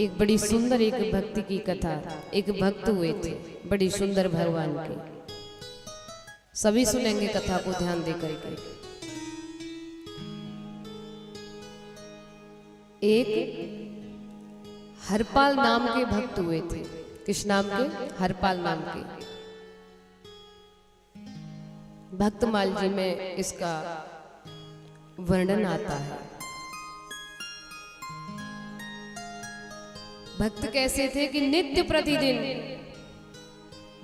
एक बड़ी सुंदर एक भक्ति की कथा। एक भक्त हुए थे बड़ी सुंदर भगवान के। सभी सुनेंगे कथा को ध्यान दे करके। एक हरपाल नाम के भक्त हुए थे। किस नाम के? हरपाल नाम के। भक्तमाल जी में इसका वर्णन आता है। भक्त कैसे थे कि नित्य प्रतिदिन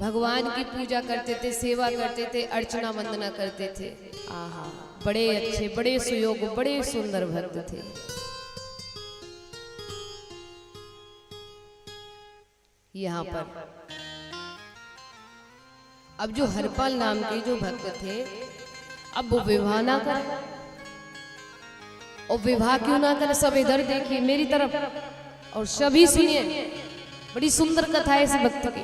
भगवान की पूजा करते थे, सेवा करते थे, अर्चना वंदना करते थे। आहा, बड़े अच्छे, बड़े सुयोग, बड़े सुंदर भक्त थे। यहाँ पर अब जो हरपाल नाम के जो भक्त थे, अब वो विवाह ना कर, और विवाह क्यों ना कर, सब इधर देखिए मेरी तरफ और सभी सुनिए। बड़ी सुंदर कथा है इस भक्त की।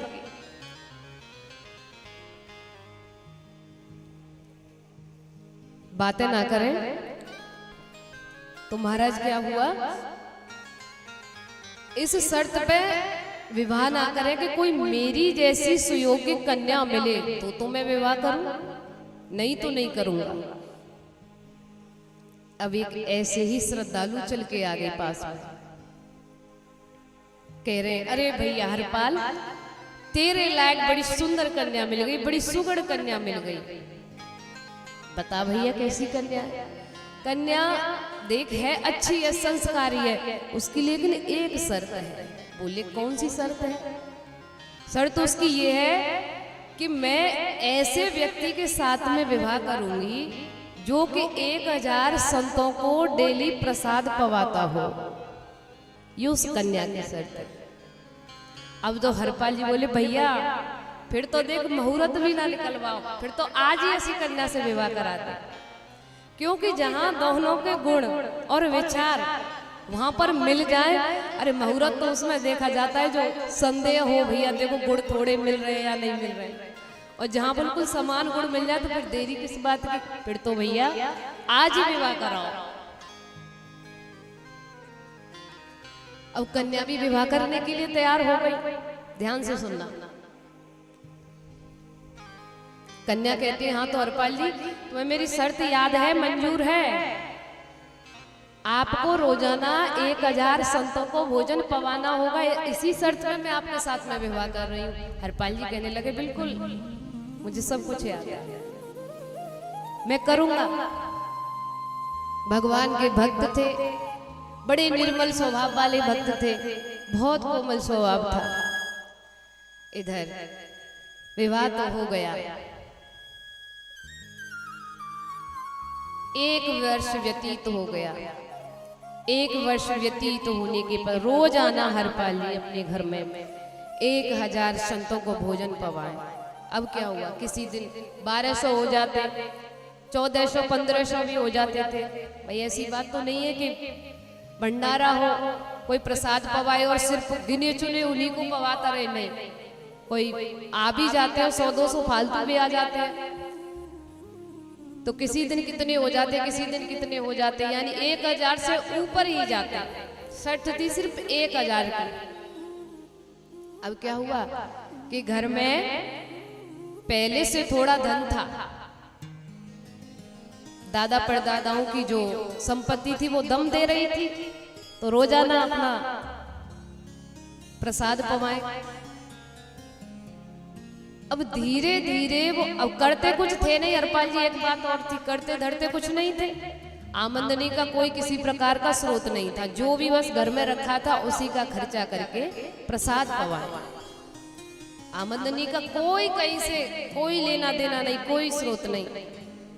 बातें ना करें तो महाराज क्या हुआ, इस शर्त पे विवाह ना करें कि कोई मेरी जैसी सुयोग्य कन्या मिले तो मैं विवाह करूं, नहीं तो नहीं करूंगा। अब एक ऐसे ही श्रद्धालु चल के आ गए पास में, कह रहे हैं अरे भैया हरपाल, तेरे लायक बड़ी सुंदर कन्या मिल गई, बड़ी सुगढ़ कन्या मिल गई। बता भैया कैसी कन्या है? कन्या देख है अच्छी है, संस्कारी है, उसकी लेकिन एक शर्त है। बोले कौन सी शर्त है? शर्त उसकी ये है कि मैं ऐसे व्यक्ति के साथ में विवाह करूंगी जो कि 1000 संतों को डेली प्रसाद पवाता हो। ये उस कन्या की शर्त है। अब तो हरपाल जी बोले भैया फिर तो देख मुहूर्त भी ना निकलवाओ, फिर तो आज ही ऐसी कन्या से विवाह कराते, क्योंकि जहां दोनों के गुण और विचार वहां पर मिल जाए। अरे मुहूर्त तो उसमें देखा जाता है जो संदेह हो, भैया देखो गुण थोड़े मिल रहे हैं या नहीं मिल रहे, और जहां बिल्कुल समान गुण मिल जाए तो फिर देरी किस बात की? फिर तो भैया आज ही विवाह कराओ। अब कन्या भी विवाह करने के लिए तैयार हो गई। ध्यान से सुनना। कन्या कहती है हाँ तो हरपाल जी तुम्हें मेरी शर्त याद है, मंजूर है। आपको रोजाना 1000 संतों को भोजन पवाना होगा, इसी शर्त में मैं आपके साथ में विवाह कर रही हूँ। हरपाल जी कहने लगे बिल्कुल, मुझे सब कुछ याद है, मैं करूंगा। भगवान के भक्त थे, बड़े निर्मल स्वभाव वाले भक्त थे, बहुत कोमल स्वभाव था। इधर विवाह तो हो गया। 1 वर्ष व्यतीत हो गया। 1 वर्ष व्यतीत होने के पर रोज आना हरपाल जी अपने घर में 1000 संतों को भोजन पवाए। अब क्या हुआ, किसी दिन 1200 हो जाते, 1400, 1500 भी हो जाते थे। भाई ऐसी बात तो नहीं है कि भंडारा हो, कोई प्रसाद पवाए और सिर्फ गिने चुने उन्हीं को पवाता रहे, नहीं, कोई आ भी जाते हैं, 100-200 फालतू भी आ जाते हैं। तो किसी दिन कितने हो जाते, किसी दिन कितने हो जाते, यानी 1000 से ऊपर ही जाते। शर्त थी सिर्फ 1000 की। अब क्या हुआ कि घर में पहले से थोड़ा धन था, दादा परदादाओं की जो संपत्ति थी वो दम दे रही थी, तो रोजाना अपना प्रसाद पवाए। अब धीरे धीरे वो, अब करते कुछ थे नहीं हरपाल जी, एक बात और थी, करते धरते कुछ नहीं थे। आमदनी का कोई किसी प्रकार का स्रोत नहीं था, जो भी बस घर में रखा था उसी का खर्चा करके प्रसाद पवाए। आमदनी का कोई कहीं से कोई लेना देना नहीं, कोई स्रोत नहीं।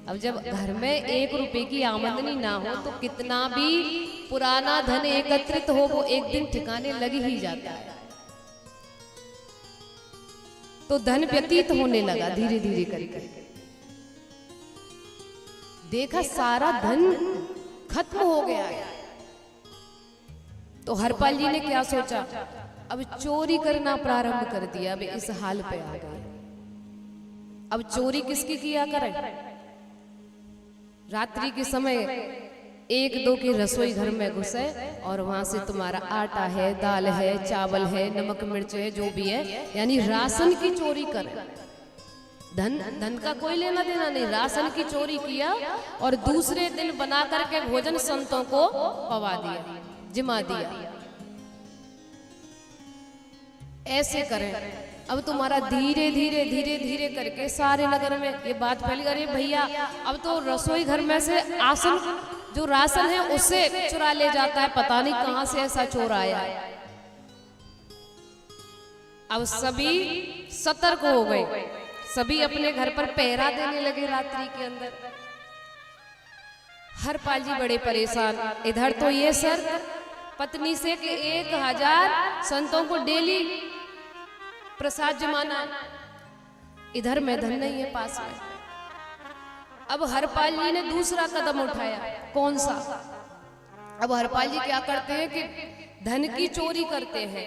अब जब घर में 1 रुपए की आमदनी ना हो तो कितना भी पुराना धन एकत्रित हो वो एक दिन ठिकाने लग ही जाता है। तो धन व्यतीत होने लगा धीरे धीरे करके। देखा सारा धन खत्म हो गया है। तो हरपाल जी ने क्या सोचा, अब चोरी करना प्रारंभ कर दिया। अब इस हाल पे आ गए। अब चोरी किसकी किया करें? रात्रि के समय एक दो के रसोई घर में घुसे और वहां से तुम्हारा आटा है, दाल है, चावल है, नमक मिर्च है, जो भी है, यानी राशन की चोरी करे। धन का कोई लेना देना नहीं, राशन की चोरी किया और दूसरे दिन बना करके भोजन संतों को पवा दिया, जिमा दिया। ऐसे करें। अब तुम्हारा धीरे धीरे धीरे धीरे करके सारे नगर में ये बात फैली, अरे भैया अब तो रसोई घर में से आसन जो राशन है उससे चुरा ले जाता है, पता नहीं कहां से ऐसा चोर आया है। अब सभी सतर्क हो गए, सभी अपने घर पर पहरा देने लगे रात्रि के अंदर। हरपाल जी बड़े परेशान, इधर तो ये सर पत्नी से कि 1000 संतों को डेली प्रसाद जमाना, इधर में धन नहीं है पास में। अब हरपाल जी ने दूसरा कदम उठाया, कौन सा? अब हरपाल जी क्या करते हैं कि धन की चोरी करते हैं।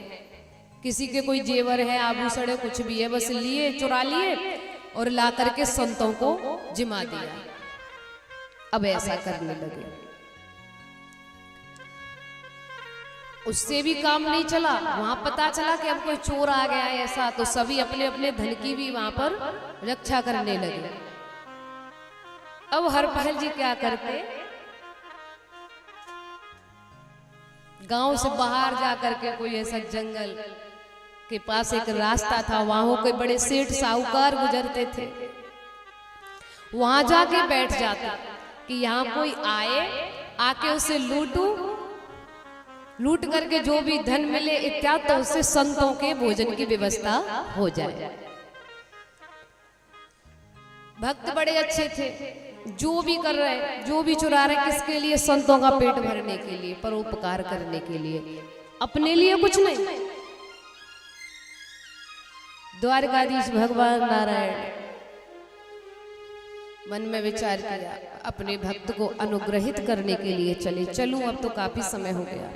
किसी के कोई जेवर है, आभूषण है, कुछ भी है, बस लिए, चुरा लिए और ला करके संतों को जिमा दिया। अब ऐसा करने लगे। उससे भी काम नहीं चला, वहां पता चला कि अब कोई चोर आ गया है ऐसा, तो सभी अपने अपने धन की भी वहां पर रक्षा करने लगे। अब हरपाल जी क्या करते, गांव से बाहर जा करके कोई ऐसा जंगल के पास एक रास्ता था, वहां कोई बड़े सेठ साहूकार गुजरते थे, वहां जाके बैठ जाता कि यहाँ कोई आए, आके उसे लूटूं, लूट करके जो भी धन मिले इत्यादि, तो उससे संतों के भोजन की व्यवस्था हो जाए। भक्त बड़े अच्छे थे, जो भी कर रहे, जो भी चुरा रहे, किसके लिए? संतों का पेट भरने के लिए, परोपकार करने के लिए, अपने लिए कुछ नहीं। द्वारकाधीश भगवान नारायण मन में विचार किया, अपने भक्त को अनुग्रहित करने के लिए चलूं, अब तो काफी समय हो गया,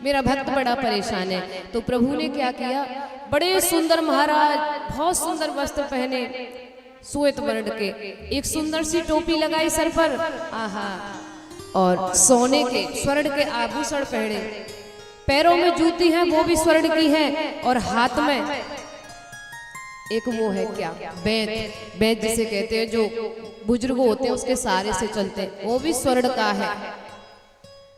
मेरा भक्त बड़ा परेशान है। तो प्रभु ने क्या किया, बड़े सुंदर महाराज, बहुत सुंदर वस्त्र पहने, श्वेत वर्ण के, एक सुंदर सी टोपी लगाई सर पर, आहा, और सोने के स्वर्ण के आभूषण पहने, पैरों में जूती है वो भी स्वर्ण की है, और हाथ में एक वो है क्या, बेद जिसे कहते हैं, जो बुजुर्ग होते हैं उसके सहारे से चलते हैं, वो भी स्वर्ण का है।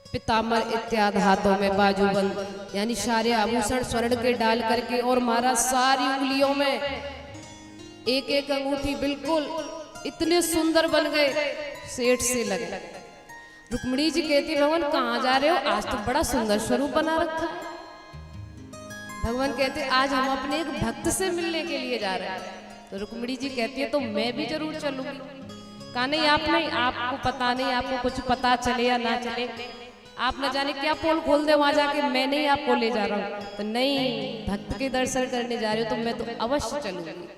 पिताम्बर इत्यादि हाथों में बाजूबंद, यानी सारे आभूषण स्वर्ण के डाल करके, और महाराज सारी उंगलियों में एक एक अंगूठी बिल्कुल इतने सुंदर बन गए, सेठ से लगे। रुक्मिणी जी कहती, भगवान कहाँ जा रहे हो, आज तो बड़ा सुंदर स्वरूप बना रखा है। भगवान कहते, आज हम अपने एक भक्त से मिलने के लिए जा रहे हैं। तो रुक्मिणी जी कहती है, तो मैं भी जरूर चलूंगी। कहा नहीं, आप नहीं, आपको पता नहीं, आपको कुछ पता चले या ना चले, आप न जाने क्या पोल खोल दे वहां जाके, मैं नहीं आपको ले जा रहा हूं। तो नहीं, भक्त के दर्शन करने जा रहे हो तो मैं तो अवश्य चलूंगी।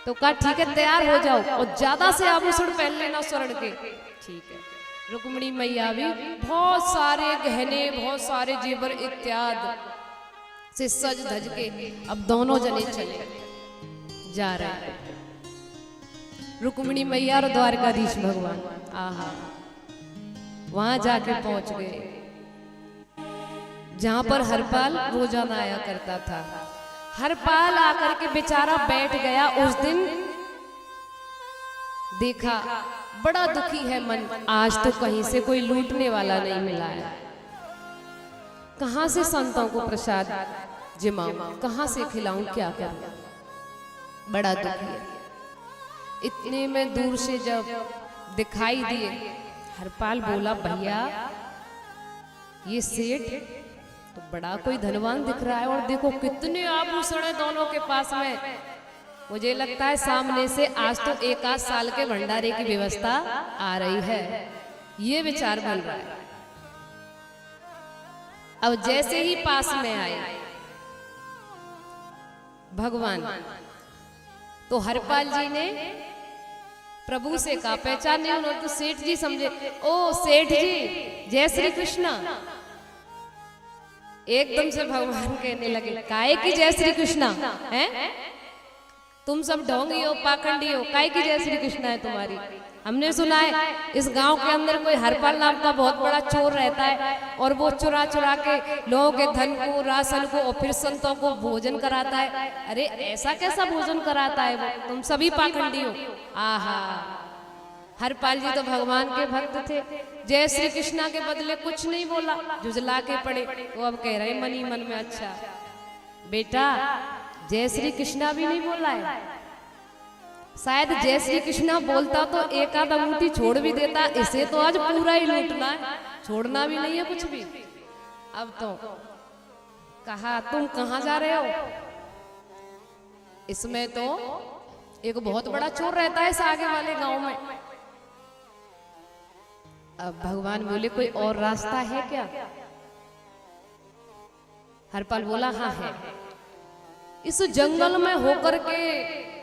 तो कहा ठीक है, तैयार हो जाओ और ज्यादा से आभूषण पहन लेना स्वर्ण के। ठीक है। रुक्मिणी मैया भी बहुत सारे गहने, बहुत सारे जेवर इत्यादि से सज धज के अब दोनों जने चले जा रहे हैं। रुक्मिणी मैया और द्वारकाधीश भगवान, आहा, वहां जाके पहुंच गए जहां पर हरपाल रोजाना आया करता था। हरपाल आकर के बेचारा बैठ गया। उस दिन देखा, बड़ा दुखी है मन, आज तो कहीं से कोई लूटने वाला नहीं मिला है। कहां से संतों को प्रसाद जिमाऊं, कहां से खिलाऊं, क्या करूं, बड़ा दुखी है। इतने में दूर से जब दिखाई दिए, हरपाल बोला, भैया ये सेठ तो बड़ा कोई धनवान दिख रहा है, और देखो कितने आभूषण है दोनों के पास में। मुझे लगता है सामने से आज तो 1 साल के भंडारे की व्यवस्था आ रही है, ये विचार बन रहा है। अब जैसे ही पास में आए भगवान, तो हरपाल जी ने प्रभु से कहा, पहचाने उन्होंने तो सेठ जी समझे, ओ सेठ जी जय श्री कृष्णा। एकदम से भगवान कहने लगे, काहे की जय श्री कृष्णा है? तुम सब ढोंगी हो, पाखंडी हो, काय की जय श्री कृष्णा है तुम्हारी। हमने सुना है इस गांव के अंदर कोई हरपाल नाम का बहुत बड़ा चोर रहता है और वो चुरा चुरा के लोगों के धन को, राशन को और फिर संतों को भोजन कराता है। अरे ऐसा कैसा भोजन कराता है वो, तुम सभी पाखंडी हो। आहा, हरपाल जी तो भगवान के भक्त थे, जय श्री कृष्णा के बदले कुछ नहीं बोला, जुझला के पड़े। वो अब कह रहे मन ही मन में, अच्छा बेटा जय श्री कृष्णा भी नहीं बोला है, शायद जय श्री कृष्णा बोलता तो एक आध अंगूठी छोड़ भी देता, इसे तो आज पूरा ही लूटना है, छोड़ना भी नहीं है कुछ भी। अब तो कहा तुम कहां जा रहे हो। इसमें तो एक बहुत बड़ा चोर रहता है इस आगे वाले गांव में। अब भगवान बोले कोई और रास्ता है क्या। हरपाल बोला हाँ है। इस जंगल में होकर के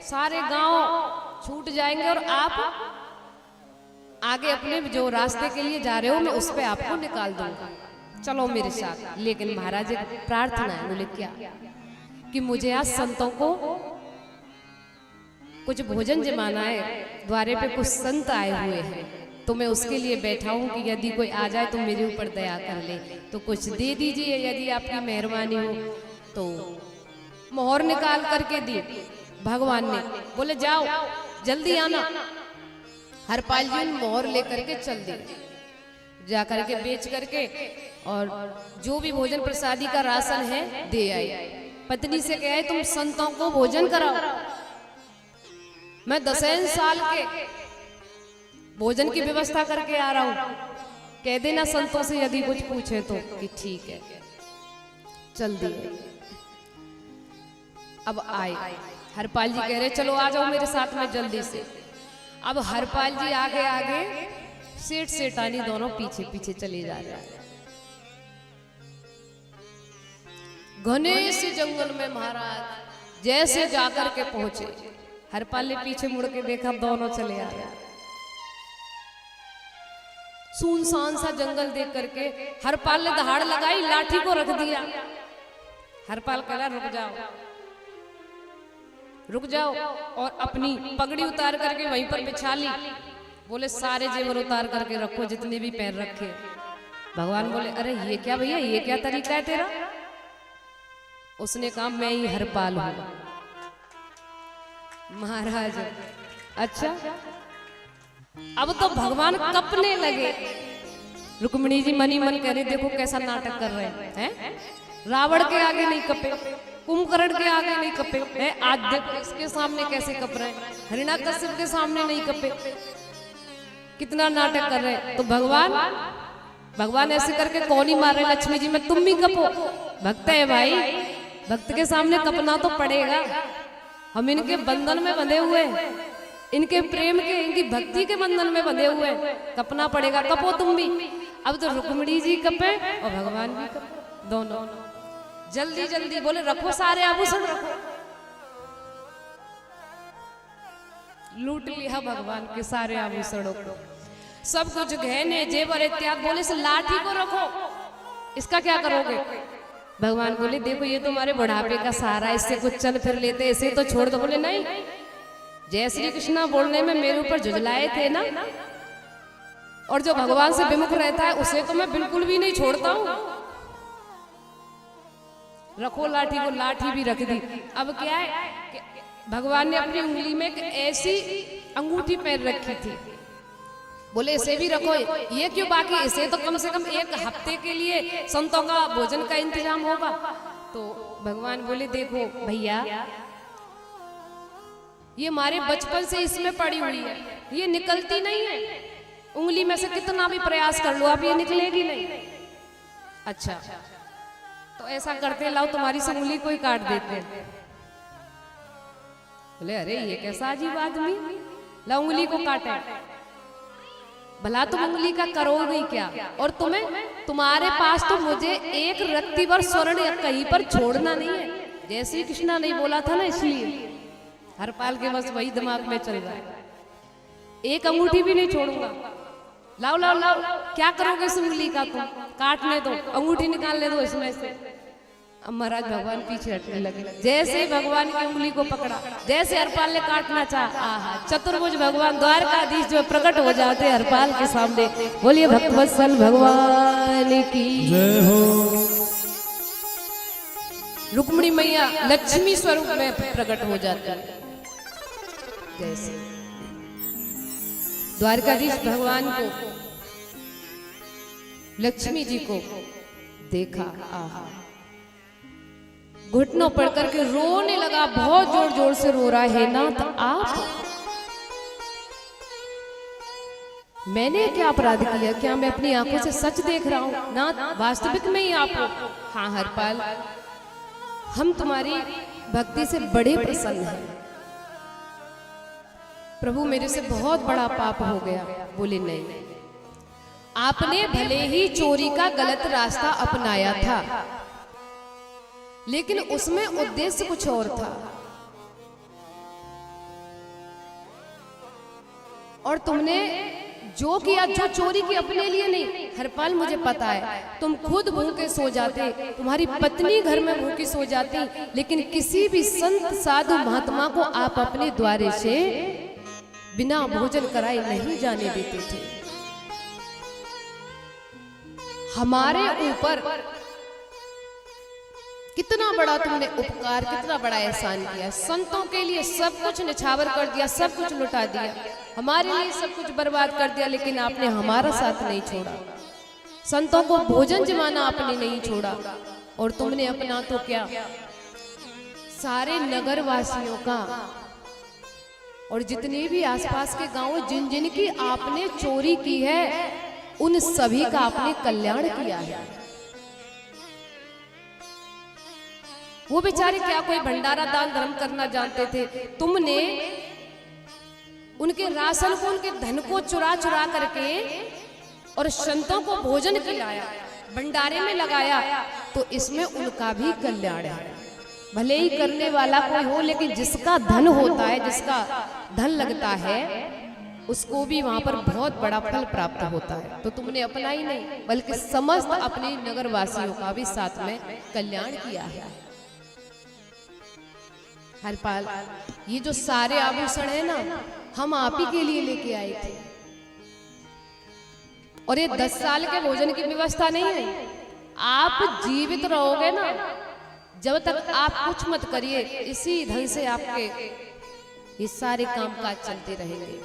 सारे गांव छूट जाएंगे और आप आगे अपने जो रास्ते के लिए जा रहे हो मैं उस पे आपको निकाल दूंगा, चलो मेरे साथ। लेकिन महाराज एक प्रार्थना है। बोले क्या। कि मुझे आज संतों को कुछ भोजन जमाना है, द्वारे पे कुछ संत आए हुए हैं, तो मैं उसके लिए बैठा हूं कि यदि कोई आ जाए तो मेरे ऊपर दया कर ले, तो कुछ दे दीजिए यदि आपकी मेहरबानी हो। तो मोहर निकाल करके दी भगवान ने। बोले जाओ जल्दी आना। हरपाल जी मोहर लेकर के चल दिए, जा करके बेच करके और जो भी भोजन प्रसादी का राशन है दे आए। पत्नी से कहे तुम संतों को भोजन कराओ, मैं 10 साल के भोजन की व्यवस्था करके आ रहा हूं, कह देना संतों से यदि कुछ पूछे तो कि ठीक है। चल दिए। अब आए हरपाल जी कह रहे चलो आ जाओ मेरे साथ में जल्दी से। अब हरपाल जी आगे आगे, सेठ सेठानी दोनों पीछे पीछे चले जा रहे हैं। घने से जंगल में महाराज जैसे जाकर के पहुंचे, हरपाल ने पीछे मुड़ के देखा, दोनों चले आ रहे। सुनसान सा जंगल देख करके हरपाल ने दहाड़ लगाई, लाठी को रख दिया। हरपाल कहा रुक जाओ रुक जाओ, और अपनी पगड़ी उतार करके वहीं पर बिछा ली। बोले सारे जेवर उतार करके रखो जितने भी पैर रखे। भगवान बोले अरे ये क्या भैया, ये क्या तरीका है तेरा। उसने कहा मैं ही हरपाल हूं। महाराज अच्छा। अब तो भगवान कपने लगे। रुक्मिणी जी मनी मन कह रहे देखो कैसा नाटक कर रहे हैं। रावण के आगे नहीं कपे, कुंभकर्ण के आगे नहीं कपे, आज देखो इसके सामने कैसे कप रहे हैं, हिरण्याकश्यप के सामने नहीं कपे, कितना नाटक कर रहे हैं। तो भगवान ऐसे करके कौन ही मार रहे। लक्ष्मी जी में तुम भी कपो, भक्त है भाई, भक्त के सामने कपना तो पड़ेगा। हम इनके बंधन में बंधे हुए, इनके प्रेम के, इनकी भक्ति के बंधन में बंधे हुए, कपना पड़ेगा, कपो तुम भी। अब तो रुक्मिणी जी कपे और भगवान भी कपे, दोनों जल्दी जल्दी। बोले रखो सारे आभूषण रखो। लूट लिया भगवान के सारे आभूषणों को, सब कुछ गहने जेवर इत्यादि। बोले से लाठी को रखो, इसका क्या करोगे। भगवान बोले देखो ये तुम्हारे बुढ़ापे का सहारा, इससे कुछ चल फिर लेते, इसे तो छोड़ दो। बोले नहीं, जय श्री कृष्णा बोलने में मेरे ऊपर जुझलाए थे ना, और जो भगवान से विमुख रहता है उसे तो मैं बिल्कुल भी नहीं छोड़ता हूं। रखो लाठी को, लाठी भी रख दी। अब क्या है कि भगवान ने अपनी उंगली में एक ऐसी अंगूठी पहन रखी थी। बोले इसे भी रखो, ये क्यों बाकी, इसे तो कम से कम 1 हफ्ते के लिए संतों का भोजन का इंतजाम होगा। तो भगवान बोले देखो भैया ये हमारे बचपन से इसमें पड़ी हुई है, ये निकलती नहीं है, उंगली में से कितना भी प्रयास कर लो आप ये निकलेगी नहीं। अच्छा तो ऐसा करते लाओ तुम्हारी से उंगली को ही काट देते। बोले अरे ये कैसा अजीब आदमी, ला उंगली को काटे। भला तुम उंगली का करोगे क्या, और तुम्हारे पास तो मुझे एक रत्ती भर स्वर्ण कहीं पर छोड़ना नहीं है। जय श्री कृष्णा नहीं बोला था ना, इसलिए हरपाल के बस वही दिमाग में चल रहा है, एक अंगूठी भी नहीं छोड़ूंगा। लाओ लाओ लाओ, क्या करोगे इस उंगली का, तुम काटने दो, अंगूठी निकालने दो इसमें से। अब महाराज भगवान पीछे हटने लगे। जैसे ही भगवान की उंगली को पकड़ा, जैसे हरपाल ने काटना चाहा, आहा, चतुर्भुज भगवान द्वारकाधीश जो प्रकट हो जाते हरपाल के सामने। बोलिए भक्तवत्सल भगवान की जय हो। रुक्मिणी मैया लक्ष्मी स्वरूप में प्रकट हो जाती है। जैसे द्वारकाधीश भगवान को, लक्ष्मी जी को देखा, आहा, घुटनों पड़ करके रोने लगा, बहुत जोर जोर से रो रहा है। नाथ आप, मैंने क्या अपराध किया? क्या मैं अपनी आंखों से सच देख रहा हूं? नाथ वास्तविक में ही आप हो? हाँ हरपाल, हम तुम्हारी भक्ति से बड़े प्रसन्न हैं। प्रभु मेरे से बहुत बड़ा पाप हो गया। बोले नहीं, आपने भले ही चोरी का गलत रास्ता अपनाया था, लेकिन उसमें उद्देश्य कुछ और था, और तुमने जो किया, जो चोरी की अपने लिए नहीं। हरपाल मुझे पता है, तुम खुद भूखे सो जाते, तुम्हारी पत्नी घर में भूखी सो जाती, लेकिन किसी भी संत साधु महात्मा को आप अपने द्वारे से बिना भोजन कराए नहीं जाने देते थे। हमारे ऊपर कितना बड़ा तुमने उपकार, कितना बड़ा एहसान किया। संतों के लिए सब कुछ निछावर कर दिया, सब कुछ लुटा दिया, हमारे लिए सब कुछ बर्बाद कर दिया, लेकिन आपने हमारा साथ नहीं छोड़ा। संतों को भोजन जमाना आपने नहीं छोड़ा, और तुमने अपना तो क्या, सारे नगर वासियों का और जितने भी आसपास के गांव, जिन जिन की आपने चोरी की है, उन सभी का आपने कल्याण किया है। वो बेचारे क्या कोई भंडारा दान धर्म करना जानते थे? तुमने उनके राशन को, उनके धन को चुरा चुरा करके और संतों को भोजन खिलाया, भंडारे में लगाया, तो इसमें उनका भी कल्याण है। भले ही करने वाला कोई हो, लेकिन जिसका धन होता है, जिसका धन लगता है, उसको भी वहां पर बहुत बड़ा फल प्राप्त होता है। तो तुमने अपना ही नहीं, बल्कि समस्त अपने नगर वासियों का भी साथ में कल्याण किया है। हरपाल, ये जो सारे आभूषण है ना, हम आप ही के लिए लेके आए थे, और ये 10 साल के भोजन की व्यवस्था नहीं है। आप जीवित रहोगे ना, जब तक आप कुछ मत करिए, इसी धन से आपके ये सारे काम काज चलते रहेंगे।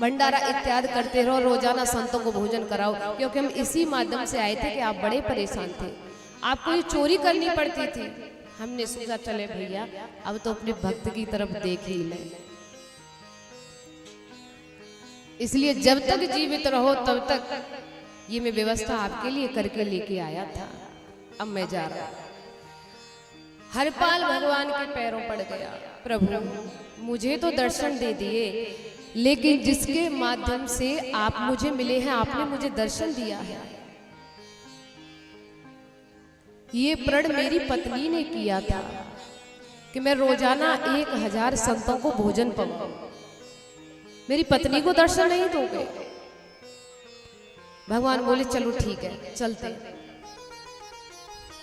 भंडारा इत्यादि करते रहो, रोजाना संतों को भोजन कराओ, क्योंकि हम इसी माध्यम से आए थे कि आप बड़े परेशान थे, आपको ये चोरी करनी पड़ती थी। हमने सोचा चले भैया, अब तो अपने भक्त की तरफ देख ही लें, इसलिए जब तक जीवित रहो तब तक ये मैं व्यवस्था आपके लिए करके लेके आया था। अब मैं जा रहा हूं। हरपाल भगवान के पैरों पड़ गया, प्रभु मुझे तो दर्शन दे दिए, लेकिन जिसके माध्यम से आप मुझे मिले हैं, आपने मुझे दर्शन दिया है, ये प्रण मेरी पत्नी ने किया था कि मैं रोजाना 1000 संतों को भोजन पाऊं। मेरी पत्नी को दर्शन नहीं दोगे? भगवान बोले चलो ठीक है, चलते।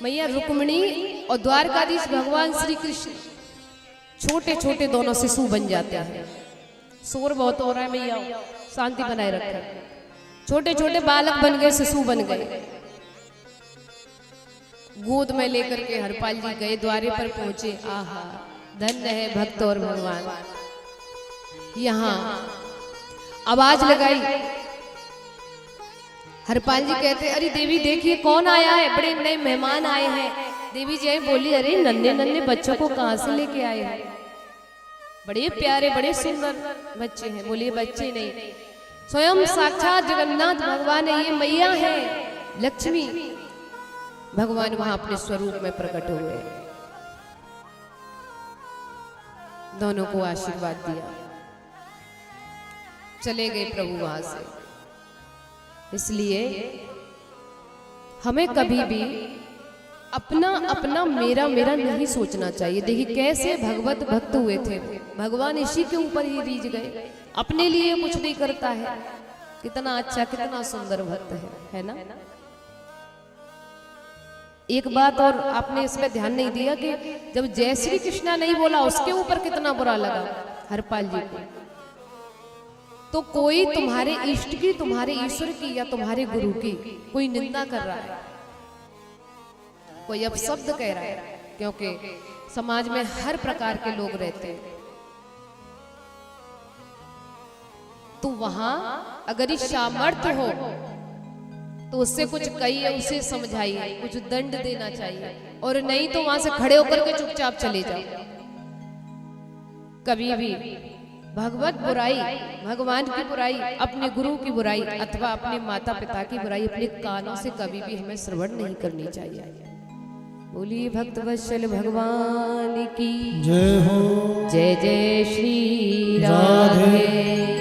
मैया रुक्मिणी और द्वारकाधीश भगवान श्री कृष्ण छोटे छोटे दोनों शिशु बन जाते हैं। शोर बहुत हो रहा है मैया, शांति बनाए रखें। छोटे छोटे बालक बन गए, शिशु बन गए। गोद में लेकर के हरपाल जी गए, द्वारे पर पहुंचे। आहा, धन्य है भक्त और भगवान। यहाँ आवाज लगाई, हरपाल जी कहते अरे देवी देखिए कौन आया है, बड़े नए मेहमान आए हैं। देवी जी बोली अरे नन्हे नन्हे बच्चों को कहां से लेके आए हैं, बड़े प्यारे बड़े सुंदर बच्चे हैं। बोलिए बच्चे नहीं, स्वयं साक्षात जगन्नाथ भगवान है, ये मैया है लक्ष्मी। भगवान वहां अपने स्वरूप में प्रकट हुए, दोनों को आशीर्वाद दिया, चले गए प्रभु वहां से। इसलिए हमें कभी भी अपना अपना मेरा मेरा नहीं सोचना चाहिए। देखिए कैसे भगवत भक्त हुए थे, भगवान इसी के ऊपर ही रीझ गए, अपने लिए कुछ नहीं करता है। कितना अच्छा कितना सुंदर भक्त है ना। एक बात और आपने इसमें ध्यान नहीं दिया कि जब जय श्री कृष्णा नहीं बोला उसके ऊपर कितना बुरा लगा हरपाल जी को। तो कोई तुम्हारे इष्ट की, तुम्हारे ईश्वर की या तुम्हारे गुरु की कोई निंदा कर रहा है, कोई अपशब्द कह रहा है, क्योंकि समाज में हर प्रकार के लोग रहते हैं। तो वहां अगर इस सामर्थ्य हो तो उससे कुछ कहिए, उसे समझाइए, कुछ दंड देना चाहिए, और नहीं तो वहां से खड़े होकर के चुपचाप चले जाओ। कभी भी भगवत बुराई, भगवान की बुराई, अपने गुरु की बुराई अथवा अपने माता पिता की बुराई अपने कानों से कभी भी हमें श्रवण नहीं करनी चाहिए। बोलिए भक्त वत्सल भगवान की जय हो। जय जय श्री राधे।